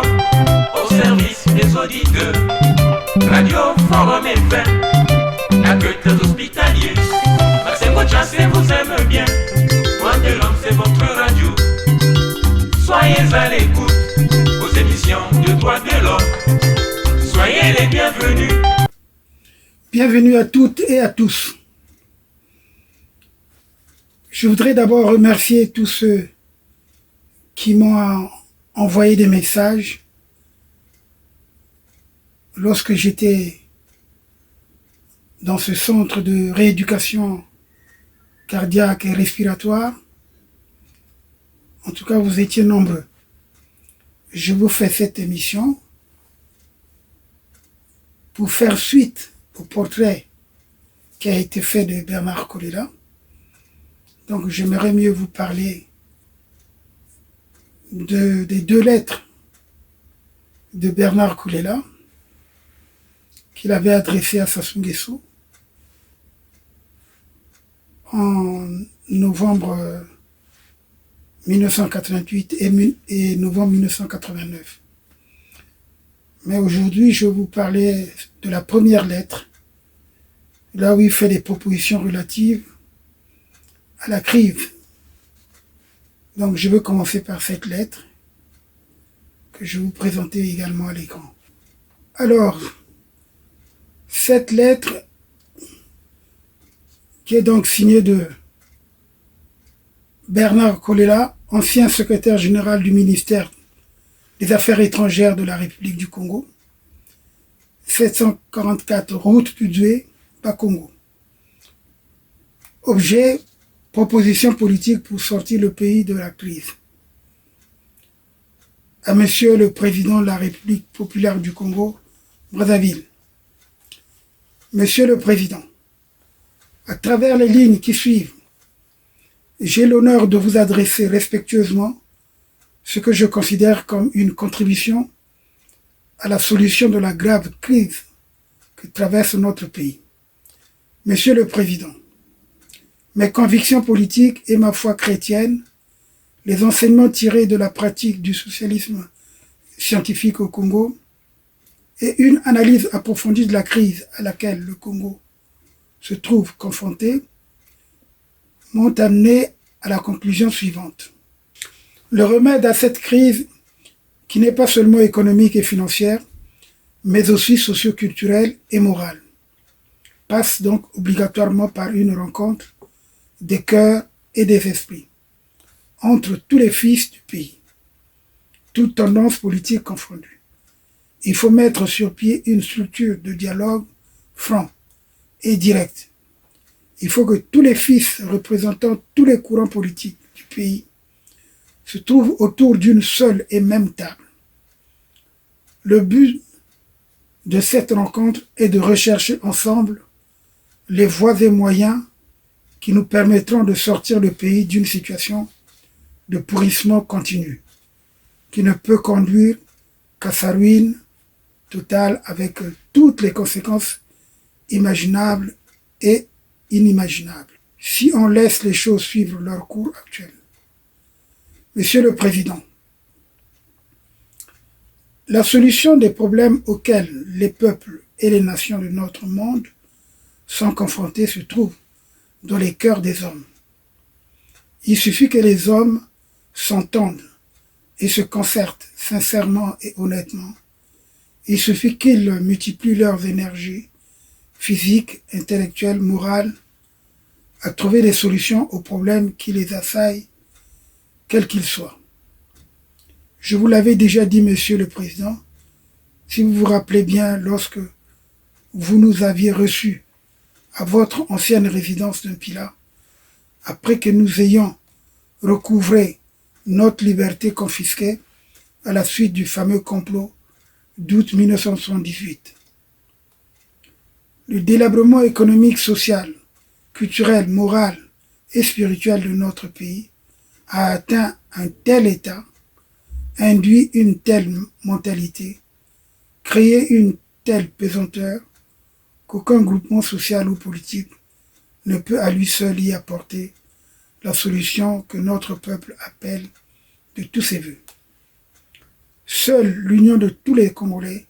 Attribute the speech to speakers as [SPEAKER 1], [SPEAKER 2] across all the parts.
[SPEAKER 1] temps au service des auditeurs. Radio Forum FM, la quête hospitalier. Maxime Chassé vous aime bien. Moi de l'homme, c'est votre radio. Soyez à l'écoute aux émissions de Droits de l'homme. Soyez les bienvenus.
[SPEAKER 2] Bienvenue à toutes et à tous. Je voudrais d'abord remercier tous ceux qui m'ont envoyé des messages lorsque j'étais dans ce centre de rééducation cardiaque et respiratoire. En tout cas, vous étiez nombreux. Je vous fais cette émission pour faire suite au portrait qui a été fait de Bernard Kolela. Donc j'aimerais mieux vous parler des deux lettres de Bernard Kolela qu'il avait adressées à Sassou Nguesso en novembre 1988 et novembre 1989. Mais aujourd'hui, je vais vous parler de la première lettre, là où il fait des propositions relatives à la crise. Donc je vais commencer par cette lettre que je vais vous présenter également à l'écran. Alors, cette lettre qui est donc signée de Bernard Kolela, ancien secrétaire général du ministère des Affaires étrangères de la République du Congo, 744 route Pudzoué, Bakongo. Objet, proposition politique pour sortir le pays de la crise. À Monsieur le Président de la République populaire du Congo, Brazzaville. Monsieur le Président, à travers les lignes qui suivent, j'ai l'honneur de vous adresser respectueusement ce que je considère comme une contribution à la solution de la grave crise que traverse notre pays. Monsieur le Président, mes convictions politiques et ma foi chrétienne, les enseignements tirés de la pratique du socialisme scientifique au Congo et une analyse approfondie de la crise à laquelle le Congo se trouve confronté m'ont amené à la conclusion suivante. Le remède à cette crise, qui n'est pas seulement économique et financière, mais aussi socio-culturelle et morale, passe donc obligatoirement par une rencontre des cœurs et des esprits entre tous les fils du pays, toutes tendances politiques confondues. Il faut mettre sur pied une structure de dialogue franc et direct. Il faut que tous les fils représentant tous les courants politiques du pays se trouvent autour d'une seule et même table. Le but de cette rencontre est de rechercher ensemble les voies et moyens qui nous permettront de sortir le pays d'une situation de pourrissement continu, qui ne peut conduire qu'à sa ruine totale avec toutes les conséquences imaginables et inimaginables, si on laisse les choses suivre leur cours actuel. Monsieur le Président, la solution des problèmes auxquels les peuples et les nations de notre monde sont confrontés se trouve dans les cœurs des hommes. Il suffit que les hommes s'entendent et se concertent sincèrement et honnêtement. Il suffit qu'ils multiplient leurs énergies physiques, intellectuelles, morales, à trouver des solutions aux problèmes qui les assaillent, quels qu'ils soient. Je vous l'avais déjà dit, Monsieur le Président, si vous vous rappelez bien, lorsque vous nous aviez reçus à votre ancienne résidence d'un Pilat, après que nous ayons recouvré notre liberté confisquée à la suite du fameux complot d'août 1978. Le délabrement économique, social, culturel, moral et spirituel de notre pays a atteint un tel état, induit une telle mentalité, créé une telle pesanteur qu'aucun groupement social ou politique ne peut à lui seul y apporter la solution que notre peuple appelle de tous ses voeux. seule l'union de tous les Congolais,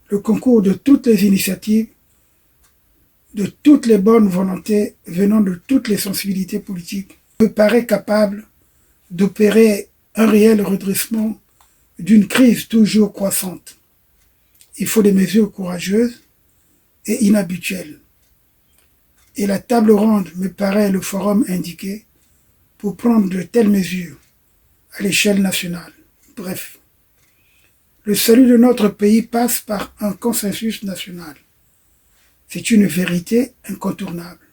[SPEAKER 2] le concours de toutes les initiatives, de toutes les bonnes volontés venant de toutes les sensibilités politiques, me paraît capable d'opérer un réel redressement d'une crise toujours croissante. Il faut des mesures courageuses et inhabituelles. Et la table ronde me paraît le forum indiqué pour prendre de telles mesures à l'échelle nationale. Bref, le salut de notre pays passe par un consensus national. C'est une vérité incontournable.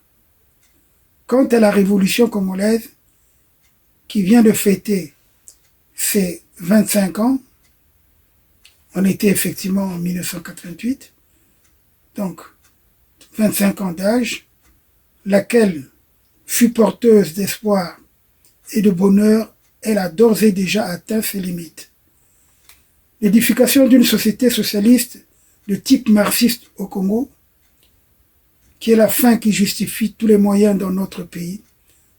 [SPEAKER 2] Quant à la révolution congolaise, qui vient de fêter ses 25 ans, on était effectivement en 1988, donc 25 ans d'âge, laquelle fut porteuse d'espoir et de bonheur, elle a d'ores et déjà atteint ses limites. L'édification d'une société socialiste de type marxiste au Congo, qui est la fin qui justifie tous les moyens dans notre pays,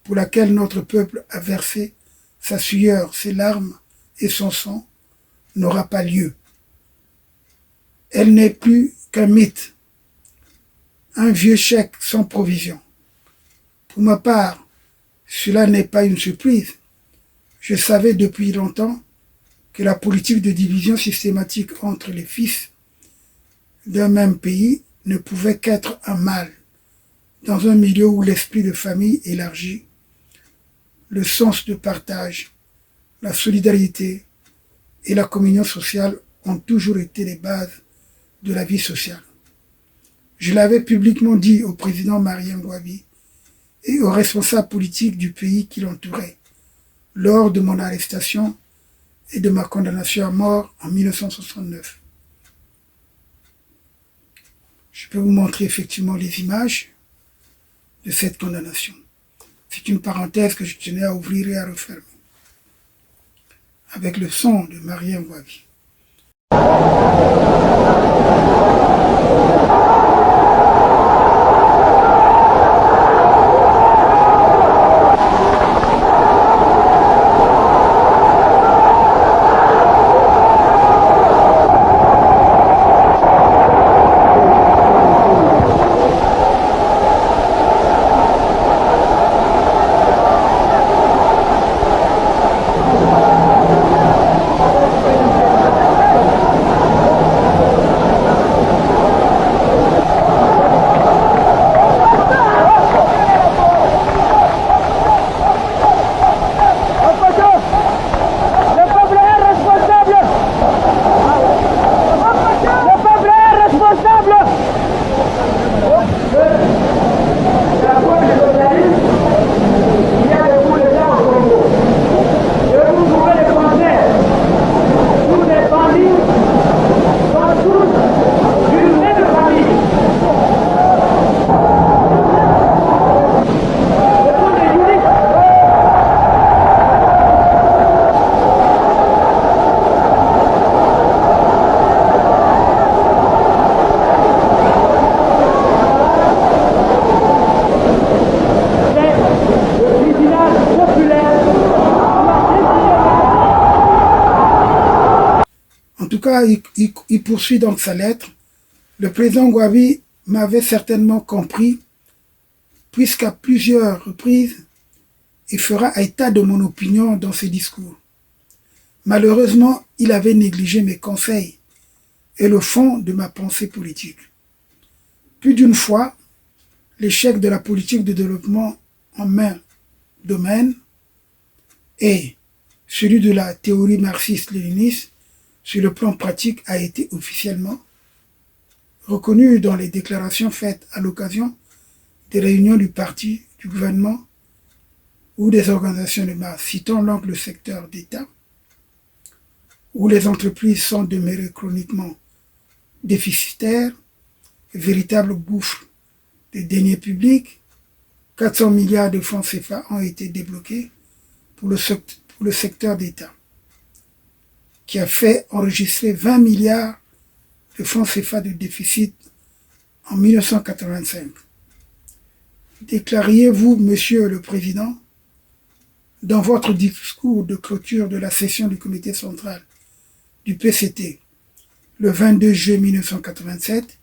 [SPEAKER 2] pour laquelle notre peuple a versé sa sueur, ses larmes et son sang, n'aura pas lieu. Elle n'est plus qu'un mythe, un vieux chèque sans provision. Pour ma part, cela n'est pas une surprise. Je savais depuis longtemps que la politique de division systématique entre les fils d'un même pays ne pouvait qu'être un mal, dans un milieu où l'esprit de famille élargi, le sens de partage, la solidarité et la communion sociale ont toujours été les bases de la vie sociale. Je l'avais publiquement dit au président Marien Ngouabi et aux responsables politiques du pays qui l'entouraient lors de mon arrestation et de ma condamnation à mort en 1969. Je peux vous montrer effectivement les images de cette condamnation. C'est une parenthèse que je tenais à ouvrir et à refermer. Avec le son de Marien Ngouabi. En tout cas, il poursuit donc sa lettre. Le président Ngouabi m'avait certainement compris, puisqu'à plusieurs reprises, il fera état de mon opinion dans ses discours. Malheureusement, il avait négligé mes conseils et le fond de ma pensée politique. Plus d'une fois, l'échec de la politique de développement en main domaine et celui de la théorie marxiste-léniniste sur le plan pratique a été officiellement reconnu dans les déclarations faites à l'occasion des réunions du parti, du gouvernement ou des organisations de masse, citant donc le secteur d'État, où les entreprises sont demeurées chroniquement déficitaires, véritable gouffre des deniers publics. 400 milliards de francs CFA ont été débloqués pour le secteur d'État, qui a fait enregistrer 20 milliards de francs CFA de déficit en 1985. Déclariez-vous, Monsieur le Président, dans votre discours de clôture de la session du comité central du PCT, le 22 juillet 1987,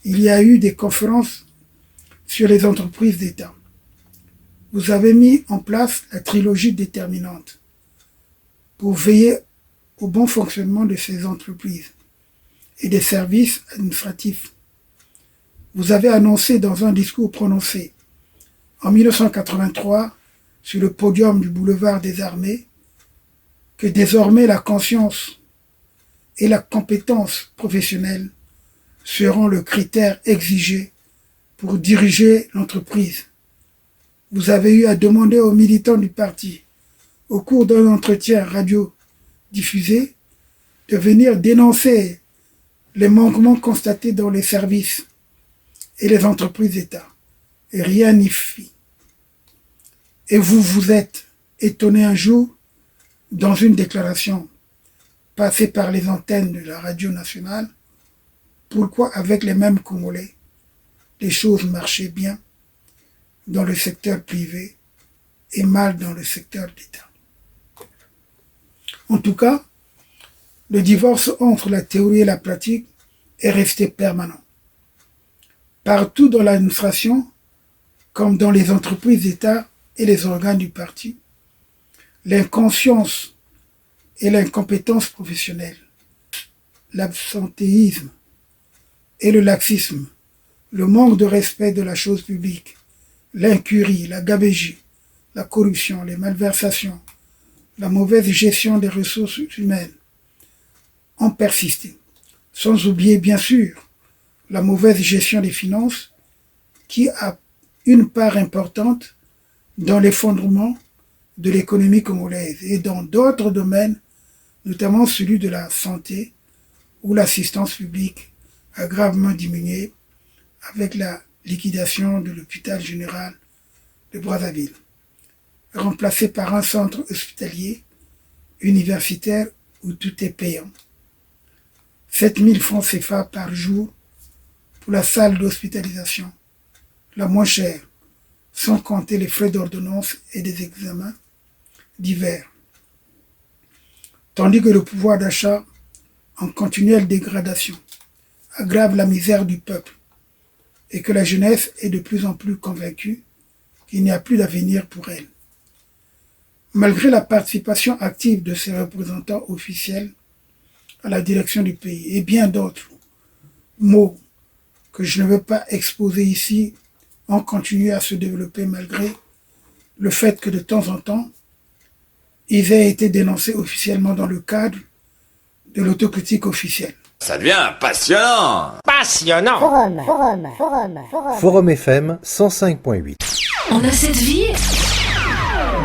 [SPEAKER 2] il y a eu des conférences sur les entreprises d'État. Vous avez mis en place la trilogie déterminante pour veiller au bon fonctionnement de ces entreprises et des services administratifs. Vous avez annoncé dans un discours prononcé en 1983 sur le podium du boulevard des Armées que désormais la conscience et la compétence professionnelle seront le critère exigé pour diriger l'entreprise. Vous avez eu à demander aux militants du parti, au cours d'un entretien radio diffusé, de venir dénoncer les manquements constatés dans les services et les entreprises d'État. Et rien n'y fit. Et vous vous êtes étonné un jour, dans une déclaration passée par les antennes de la radio nationale, pourquoi avec les mêmes Congolais, les choses marchaient bien dans le secteur privé et mal dans le secteur d'État. En tout cas, le divorce entre la théorie et la pratique est resté permanent. Partout dans l'administration, comme dans les entreprises d'État et les organes du parti, l'inconscience et l'incompétence professionnelle, l'absentéisme et le laxisme, le manque de respect de la chose publique, l'incurie, la gabegie, la corruption, les malversations, la mauvaise gestion des ressources humaines ont persisté. Sans oublier, bien sûr, la mauvaise gestion des finances qui a une part importante dans l'effondrement de l'économie congolaise et dans d'autres domaines, notamment celui de la santé, où l'assistance publique a gravement diminué avec la liquidation de l'hôpital général de Brazzaville, remplacé par un centre hospitalier universitaire où tout est payant. 7 000 francs CFA par jour pour la salle d'hospitalisation, la moins chère, sans compter les frais d'ordonnance et des examens divers. Tandis que le pouvoir d'achat, en continuelle dégradation, aggrave la misère du peuple et que la jeunesse est de plus en plus convaincue qu'il n'y a plus d'avenir pour elle. Malgré la participation active de ses représentants officiels à la direction du pays et bien d'autres mots que je ne veux pas exposer ici ont continué à se développer malgré le fait que de temps en temps, ils aient été dénoncés officiellement dans le cadre de l'autocritique officielle.
[SPEAKER 3] Ça devient passionnant.
[SPEAKER 4] Passionnant.
[SPEAKER 5] Forum FM 105.8.
[SPEAKER 6] On a cette vie,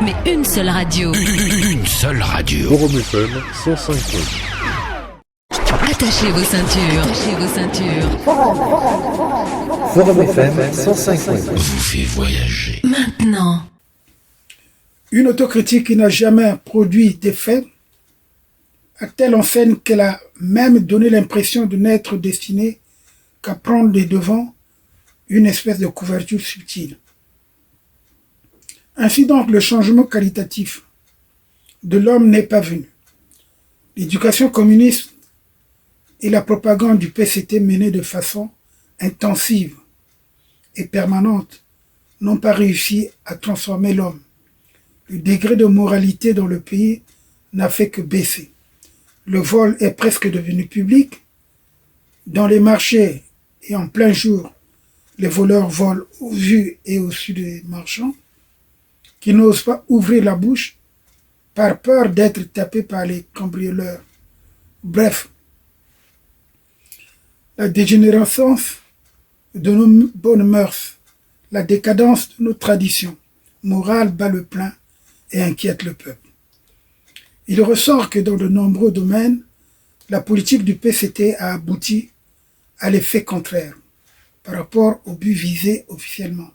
[SPEAKER 6] mais une seule radio.
[SPEAKER 3] Une seule radio.
[SPEAKER 5] Forum FM 105.8.
[SPEAKER 6] Attachez vos ceintures. Attachez vos ceintures.
[SPEAKER 5] Forum FM 105.8.
[SPEAKER 3] Vous fait voyager.
[SPEAKER 6] Maintenant.
[SPEAKER 2] Une autocritique qui n'a jamais produit d'effet, à telle enseigne qu'elle a même donné l'impression de n'être destinée qu'à prendre les devants une espèce de couverture subtile. Ainsi donc, le changement qualitatif de l'homme n'est pas venu. L'éducation communiste et la propagande du PCT menée de façon intensive et permanente n'ont pas réussi à transformer l'homme. Le degré de moralité dans le pays n'a fait que baisser. Le vol est presque devenu public. Dans les marchés et en plein jour, les voleurs volent au vu et au su des marchands qui n'osent pas ouvrir la bouche par peur d'être tapés par les cambrioleurs. Bref, la dégénérescence de nos bonnes mœurs, la décadence de nos traditions morales bat le plein et inquiète le peuple. Il ressort que dans de nombreux domaines, la politique du PCT a abouti à l'effet contraire par rapport au but visé officiellement.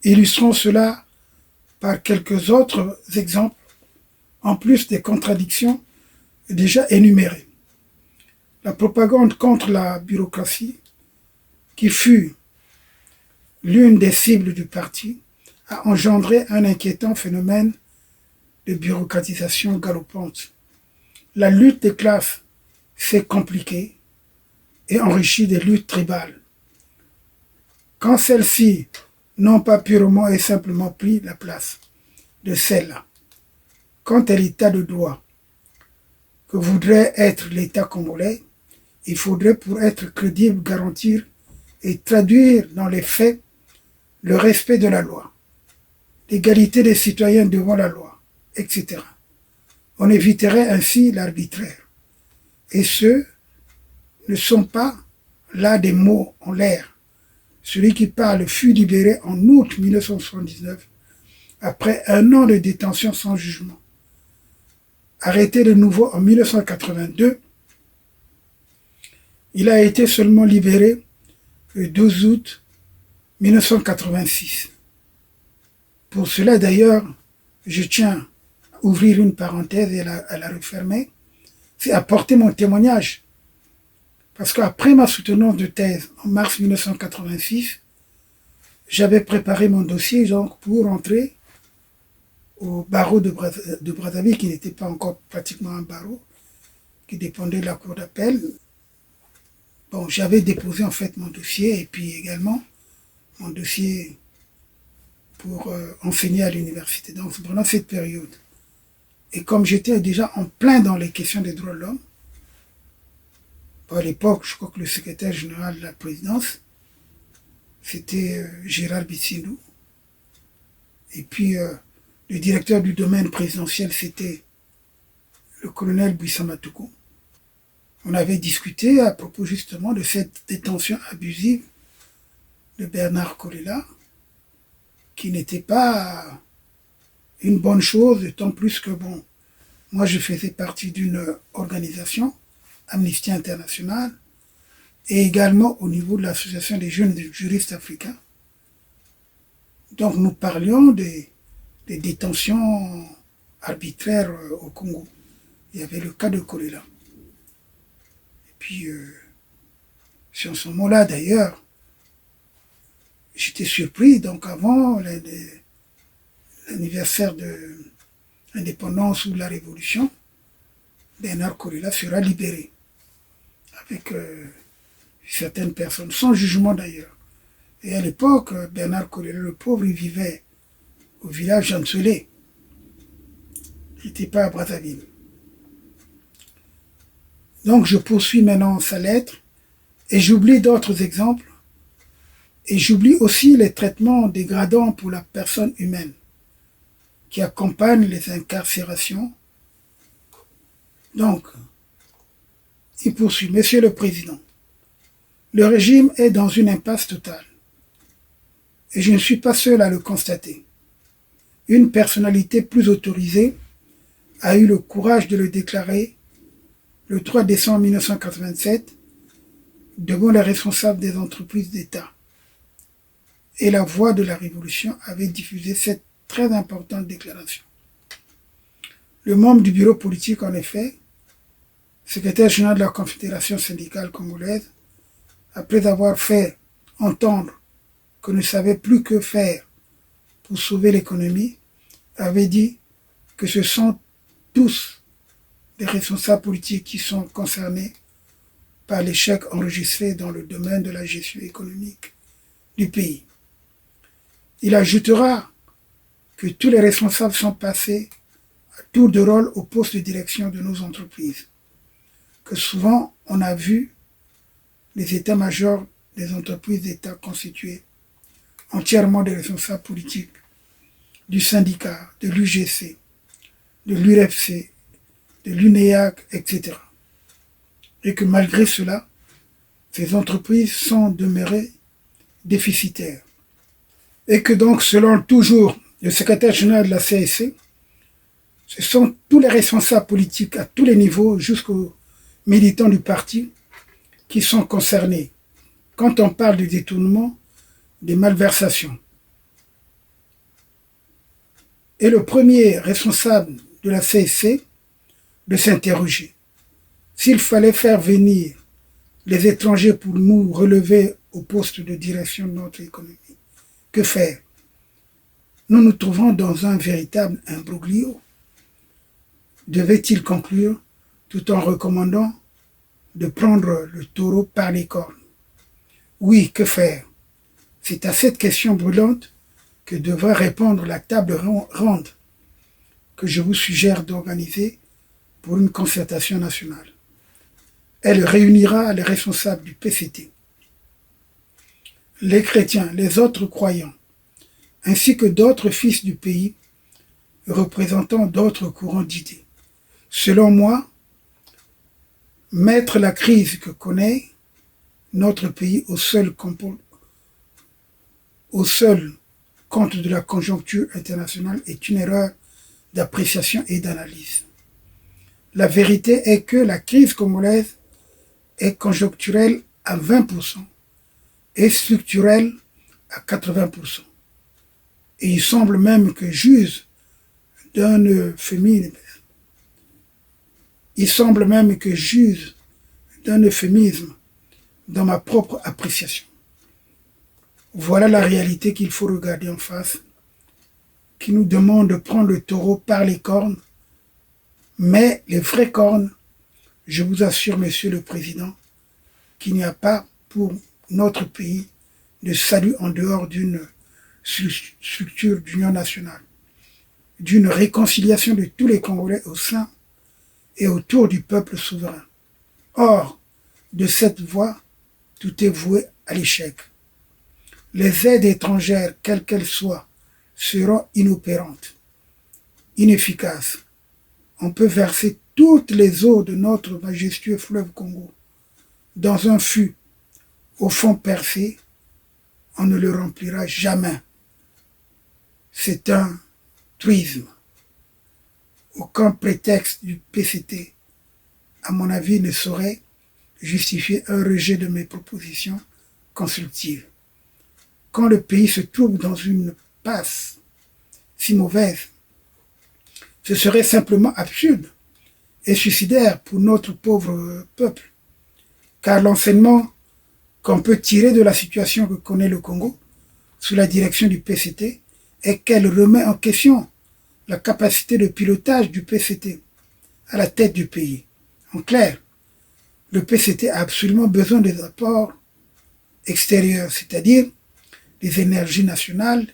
[SPEAKER 2] Illustrons cela par quelques autres exemples, en plus des contradictions déjà énumérées. La propagande contre la bureaucratie, qui fut l'une des cibles du parti, a engendré un inquiétant phénomène de bureaucratisation galopante. la lutte des classes s'est compliquée et enrichie des luttes tribales. Quand celles-ci n'ont pas purement et simplement pris la place de celle-là, quant à l'état de droit que voudrait être l'État congolais, il faudrait pour être crédible garantir et traduire dans les faits le respect de la loi, l'égalité des citoyens devant la loi, etc. On éviterait ainsi l'arbitraire. Et ceux ne sont pas là des mots en l'air. Celui qui parle fut libéré en août 1979 après 1 an de détention sans jugement. Arrêté de nouveau en 1982, il a été seulement libéré le 12 août 1986. Pour cela d'ailleurs, je tiens à ouvrir une parenthèse et à la refermer, c'est apporter mon témoignage. Parce qu'après ma soutenance de thèse en mars 1986, j'avais préparé mon dossier donc, pour entrer au barreau de Brazzaville, qui n'était pas encore pratiquement un barreau, qui dépendait de la cour d'appel. Bon, j'avais déposé en fait mon dossier et puis également mon dossier pour enseigner à l'université. Donc pendant cette période. Et comme j'étais déjà en plein dans les questions des droits de l'homme, à l'époque, je crois que le secrétaire général de la présidence, c'était Gérard Bitsindou. Et puis le directeur du domaine présidentiel, c'était le colonel Buissamatoukou. On avait discuté à propos justement de cette détention abusive de Bernard Kolela, qui n'était pas une bonne chose, d'autant plus que, bon, moi je faisais partie d'une organisation, Amnesty International, et également au niveau de l'association des jeunes juristes africains. Donc nous parlions des détentions arbitraires au Congo. Il y avait le cas de Kolela. Et puis, c'est en ce moment-là d'ailleurs, j'étais surpris, donc avant l'anniversaire de l'indépendance ou de la révolution, Bernard Kolela sera libéré avec certaines personnes, sans jugement d'ailleurs. Et à l'époque, Bernard Kolela, le pauvre, il vivait au village d'Anselé. Il n'était pas à Brazzaville. Donc je poursuis maintenant sa lettre et j'oublie d'autres exemples et j'oublie aussi les traitements dégradants pour la personne humaine qui accompagnent les incarcérations. Donc, il poursuit. Monsieur le Président, le régime est dans une impasse totale et je ne suis pas seul à le constater. Une personnalité plus autorisée a eu le courage de le déclarer le 3 décembre 1987 devant les responsables des entreprises d'État. Et la Voix de la Révolution avait diffusé cette très importante déclaration. Le membre du bureau politique, en effet, secrétaire général de la Confédération syndicale congolaise, après avoir fait entendre qu'on ne savait plus que faire pour sauver l'économie, avait dit que ce sont tous les responsables politiques qui sont concernés par l'échec enregistré dans le domaine de la gestion économique du pays. Il ajoutera que tous les responsables sont passés à tour de rôle au poste de direction de nos entreprises, que souvent on a vu les états-majors des entreprises d'État constitués entièrement des responsables politiques du syndicat, de l'UGC, de l'URFC, de l'UNEAC, etc. Et que malgré cela, ces entreprises sont demeurées déficitaires. Et que donc, selon toujours le secrétaire général de la CSC, ce sont tous les responsables politiques à tous les niveaux, jusqu'aux militants du parti, qui sont concernés quand on parle de détournement, des malversations. Et le premier responsable de la CSC de s'interroger s'il fallait faire venir les étrangers pour nous relever au poste de direction de notre économie. Que faire? Nous nous trouvons dans un véritable imbroglio. Devait-il conclure? tout en recommandant de prendre le taureau par les cornes. Oui, que faire? C'est à cette question brûlante que devrait répondre la table ronde que je vous suggère d'organiser pour une concertation nationale. Elle réunira les responsables du PCT, les chrétiens, les autres croyants, ainsi que d'autres fils du pays représentant d'autres courants d'idées. Selon moi, mettre la crise que connaît notre pays au seul compte de la conjoncture internationale est une erreur d'appréciation et d'analyse. La vérité est que la crise congolaise est conjoncturelle à 20% et structurelle à 80%. Et il semble même que j'use d'un euphémisme. Dans ma propre appréciation. Voilà la réalité qu'il faut regarder en face, qui nous demande de prendre le taureau par les cornes, mais les vraies cornes, je vous assure, Monsieur le Président, qu'il n'y a pas pour notre pays de salut en dehors d'une structure d'union nationale, d'une réconciliation de tous les Congolais au sein et autour du peuple souverain. Or, de cette voie, tout est voué à l'échec. Les aides étrangères, quelles qu'elles soient, seront inopérantes, inefficaces. On peut verser toutes les eaux de notre majestueux fleuve Congo dans un fût au fond percé, on ne le remplira jamais. C'est un truisme. Aucun prétexte du PCT, à mon avis, ne saurait justifier un rejet de mes propositions constructives. Quand le pays se trouve dans une passe si mauvaise, ce serait simplement absurde et suicidaire pour notre pauvre peuple, car l'enseignement qu'on peut tirer de la situation que connaît le Congo sous la direction du PCT est qu'elle remet en question la capacité de pilotage du PCT à la tête du pays. En clair, le PCT a absolument besoin des apports extérieurs, c'est-à-dire des énergies nationales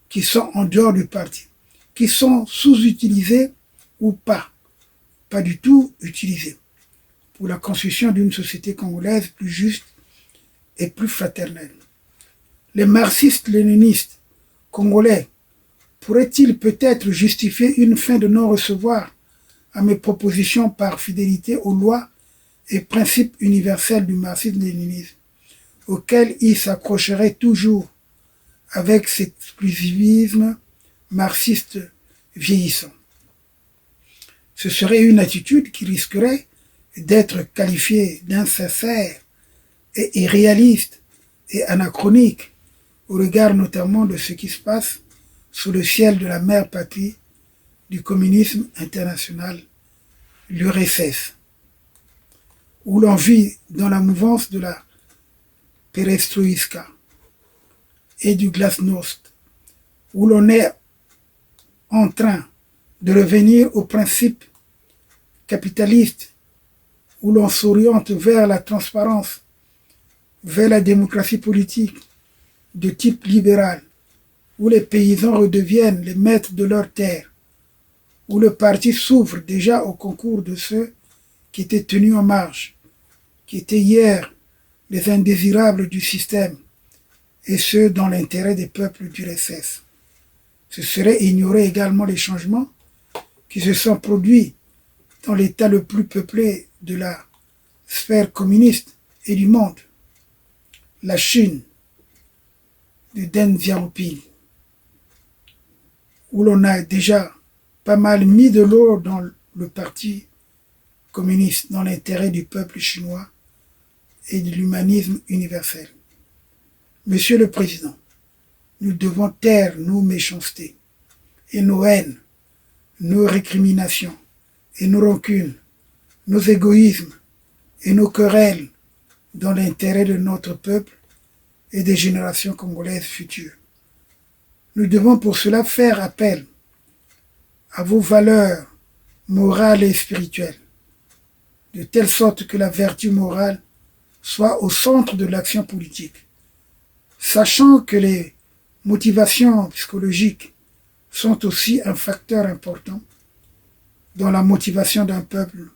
[SPEAKER 2] qui sont en dehors du parti, qui sont sous-utilisées ou pas du tout utilisées, pour la construction d'une société congolaise plus juste et plus fraternelle. Les marxistes-léninistes congolais pourraient-ils peut-être justifier une fin de non-recevoir à mes propositions par fidélité aux lois et principes universels du marxisme-léninisme, auxquels ils s'accrocheraient toujours avec cet exclusivisme marxiste vieillissant? Ce serait une attitude qui risquerait d'être qualifiée d'insincère et irréaliste et anachronique au regard notamment de ce qui se passe sous le ciel de la mère patrie du communisme international, l'URSS, où l'on vit dans la mouvance de la perestroïka et du glasnost, où l'on est en train de revenir aux principes capitalistes, où l'on s'oriente vers la transparence, vers la démocratie politique de type libéral, où les paysans redeviennent les maîtres de leurs terres, où le parti s'ouvre déjà au concours de ceux qui étaient tenus en marge, qui étaient hier les indésirables du système, et ceux dans l'intérêt des peuples du RSS. Ce serait ignorer également les changements qui se sont produits dans l'état le plus peuplé de la sphère communiste et du monde, la Chine de Deng Xiaoping, où l'on a déjà pas mal mis de l'eau dans le parti communiste, dans l'intérêt du peuple chinois et de l'humanisme universel. Monsieur le Président, nous devons taire nos méchancetés et nos haines, nos récriminations et nos rancunes, nos égoïsmes et nos querelles dans l'intérêt de notre peuple et des générations congolaises futures. Nous devons pour cela faire appel à vos valeurs morales et spirituelles, de telle sorte que la vertu morale soit au centre de l'action politique. Sachant que les motivations psychologiques sont aussi un facteur important dans la motivation d'un peuple,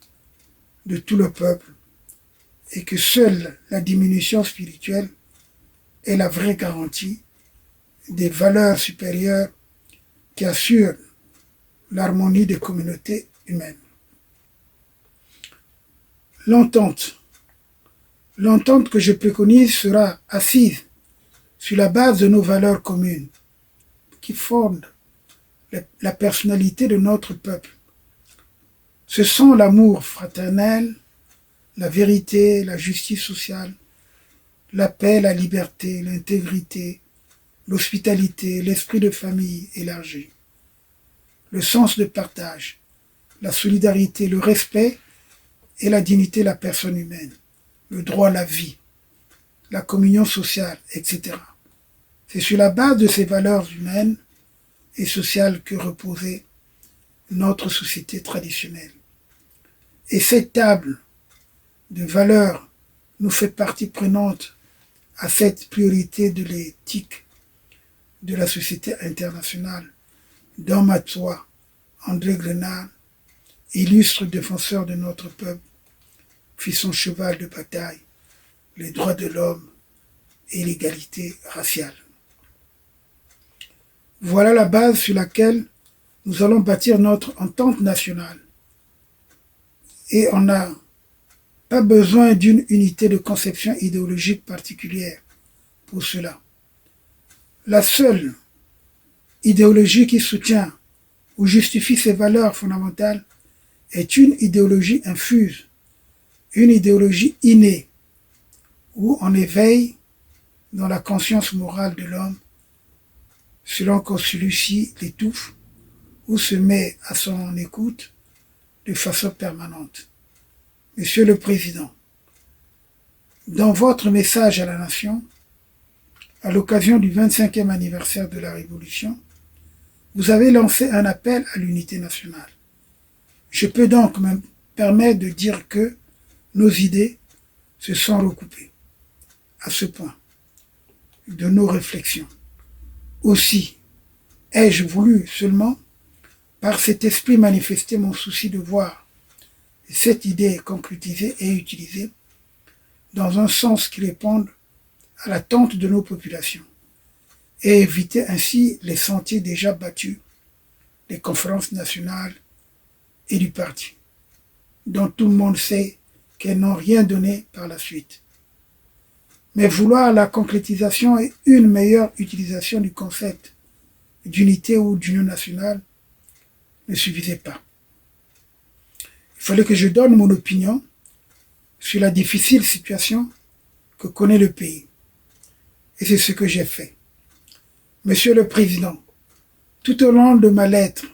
[SPEAKER 2] de tout le peuple, et que seule la diminution spirituelle est la vraie garantie des valeurs supérieures qui assurent l'harmonie des communautés humaines. L'entente que je préconise sera assise sur la base de nos valeurs communes qui fondent la personnalité de notre peuple. Ce sont l'amour fraternel, la vérité, la justice sociale, la paix, la liberté, l'intégrité, l'hospitalité, l'esprit de famille élargi, le sens de partage, la solidarité, le respect et la dignité de la personne humaine, le droit à la vie, la communion sociale, etc. C'est sur la base de ces valeurs humaines et sociales que reposait notre société traditionnelle. Et cette table de valeurs nous fait partie prenante à cette priorité de l'éthique de la société internationale, dont Matois, André Grenard, illustre défenseur de notre peuple, fit son cheval de bataille, les droits de l'homme et l'égalité raciale. Voilà la base sur laquelle nous allons bâtir notre entente nationale. Et on n'a pas besoin d'une unité de conception idéologique particulière pour cela. La seule idéologie qui soutient ou justifie ces valeurs fondamentales est une idéologie infuse, une idéologie innée, où on éveille dans la conscience morale de l'homme selon que celui-ci l'étouffe ou se met à son écoute de façon permanente. Monsieur le Président, dans votre message à la nation, à l'occasion du 25e anniversaire de la Révolution, vous avez lancé un appel à l'unité nationale. Je peux donc me permettre de dire que nos idées se sont recoupées à ce point de nos réflexions. Aussi, ai-je voulu seulement, par cet esprit, manifester mon souci de voir cette idée concrétisée et utilisée dans un sens qui réponde à l'attente de nos populations et éviter ainsi les sentiers déjà battus des conférences nationales et du parti, dont tout le monde sait qu'elles n'ont rien donné par la suite. Mais vouloir la concrétisation et une meilleure utilisation du concept d'unité ou d'union nationale ne suffisait pas. Il fallait que je donne mon opinion sur la difficile situation que connaît le pays. Et c'est ce que j'ai fait. Monsieur le Président, tout au long de ma lettre,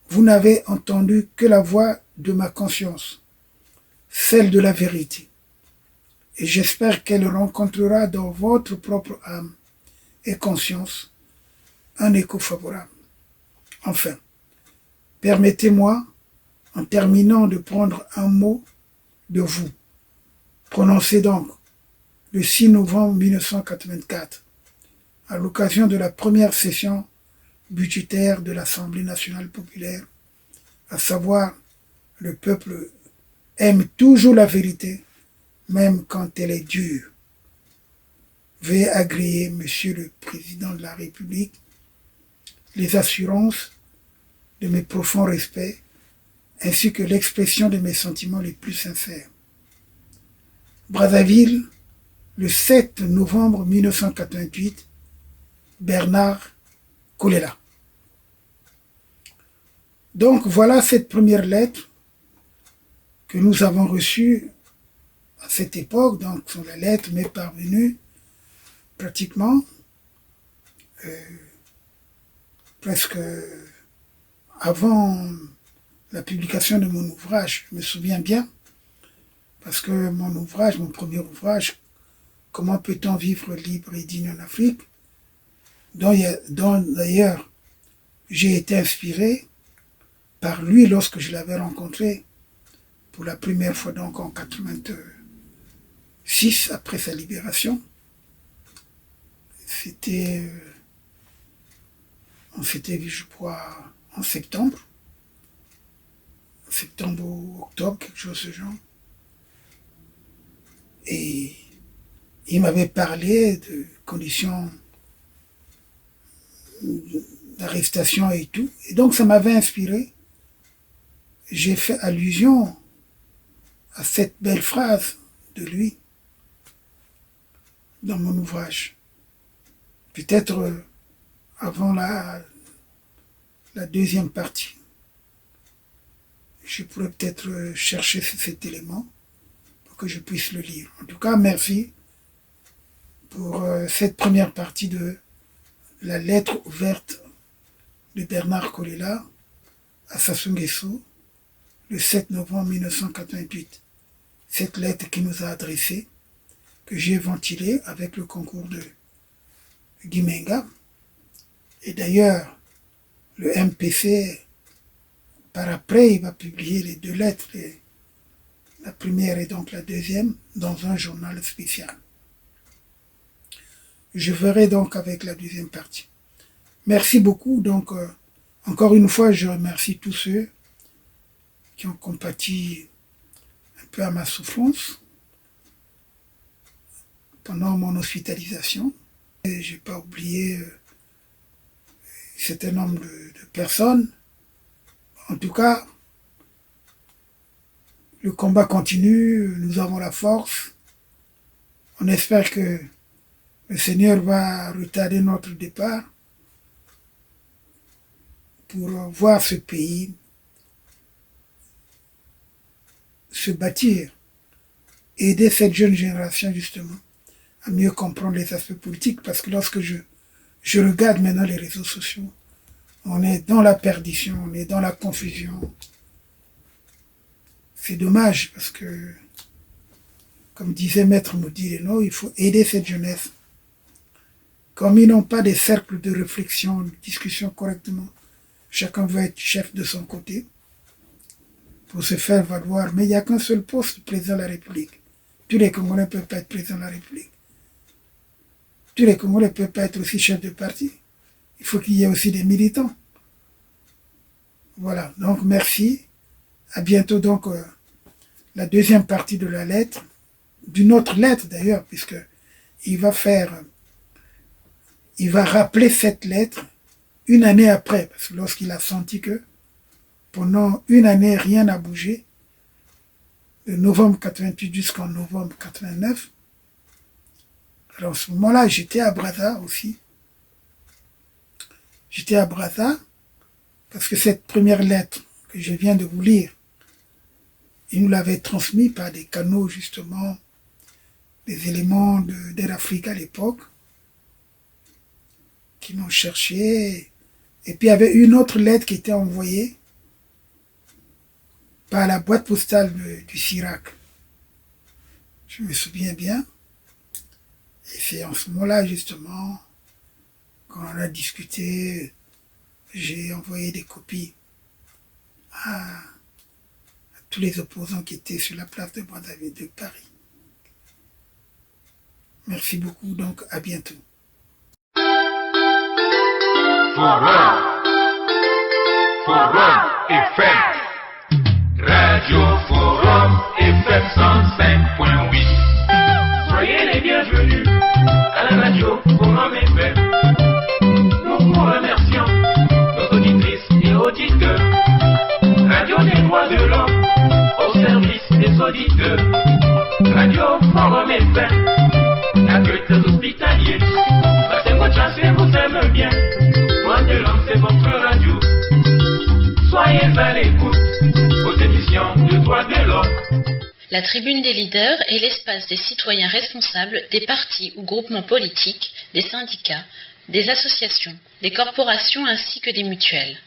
[SPEAKER 2] vous n'avez entendu que la voix de ma conscience, celle de la vérité. Et j'espère qu'elle rencontrera dans votre propre âme et conscience un écho favorable. Enfin, permettez-moi, en terminant, de prendre un mot de vous, prononcé donc le 6 novembre 1984, à l'occasion de la première session budgétaire de l'Assemblée nationale populaire, à savoir, le peuple aime toujours la vérité, même quand elle est dure. Veuillez agréer, Monsieur le Président de la République, les assurances de mes profonds respects, ainsi que l'expression de mes sentiments les plus sincères. Brazzaville, le 7 novembre 1988, Bernard Kolela. Donc voilà cette première lettre que nous avons reçue à cette époque. Donc la lettre m'est parvenue pratiquement presque avant la publication de mon ouvrage. Je me souviens bien, parce que mon ouvrage, mon premier ouvrage, Comment peut-on vivre libre et digne en Afrique, dont d'ailleurs j'ai été inspiré par lui lorsque je l'avais rencontré pour la première fois donc en 86 après sa libération. C'était, on s'était vu, je crois, en septembre ou octobre, quelque chose de ce genre. Et il m'avait parlé de conditions d'arrestation et tout. Et donc ça m'avait inspiré. J'ai fait allusion à cette belle phrase de lui dans mon ouvrage. Peut-être avant la deuxième partie. Je pourrais peut-être chercher cet élément pour que je puisse le lire. En tout cas, merci pour cette première partie de la lettre ouverte de Bernard Kolela à Sassou Nguesso le 7 novembre 1988. Cette lettre qu'il nous a adressée, que j'ai ventilée avec le concours de Guy Menga. Et d'ailleurs, le MPC, par après, il va publier les deux lettres, la première et donc la deuxième, dans un journal spécial. Je verrai donc avec la deuxième partie. Merci beaucoup. Donc, encore une fois, je remercie tous ceux qui ont compati un peu à ma souffrance pendant mon hospitalisation. Et je n'ai pas oublié un certain nombre de personnes. En tout cas, le combat continue, nous avons la force. On espère que le Seigneur va retarder notre départ pour voir ce pays se bâtir, aider cette jeune génération justement à mieux comprendre les aspects politiques, parce que lorsque je regarde maintenant les réseaux sociaux, on est dans la perdition, on est dans la confusion. C'est dommage parce que, comme disait Maître Moudi Leno, il faut aider cette jeunesse. Comme ils n'ont pas des cercles de réflexion, de discussion correctement, chacun veut être chef de son côté pour se faire valoir. Mais il n'y a qu'un seul poste, président de la République. Tous les Congolais ne peuvent pas être président de la République. Tous les Congolais ne peuvent pas être aussi chef de parti. Il faut qu'il y ait aussi des militants. Voilà, donc merci. À bientôt donc la deuxième partie de la lettre, d'une autre lettre d'ailleurs, puisque il va rappeler cette lettre une année après, parce que lorsqu'il a senti que pendant une année, rien n'a bougé, de novembre 88 jusqu'en novembre 89. Alors, à ce moment-là, j'étais à Brazza aussi. J'étais à Brazza parce que cette première lettre que je viens de vous lire, il nous l'avait transmise par des canaux, justement, des éléments d'Air Afrique à l'époque, qui m'ont cherché. Et puis, il y avait une autre lettre qui était envoyée par la boîte postale du Sirac. Je me souviens bien. Et c'est en ce moment-là, justement, quand on a discuté, j'ai envoyé des copies à tous les opposants qui étaient sur la place de Brazzaville de Paris. Merci beaucoup, donc à bientôt.
[SPEAKER 1] Forum FM. Radio Forum FM 105.8. Soyez les bienvenus à la radio Forum FM. Nous vous remercions, nos auditrices et auditeurs. Radio des droits de l'homme au service des auditeurs. Radio Forum FM, accueil des hospitaliers. Passez-moi chance et vous aime bien. Droits de l'homme, c'est votre radio. Soyez à l'écoute aux émissions de droits de l'homme.
[SPEAKER 4] La tribune des leaders est l'espace des citoyens responsables des partis ou groupements politiques, des syndicats, des associations, des corporations ainsi que des mutuelles.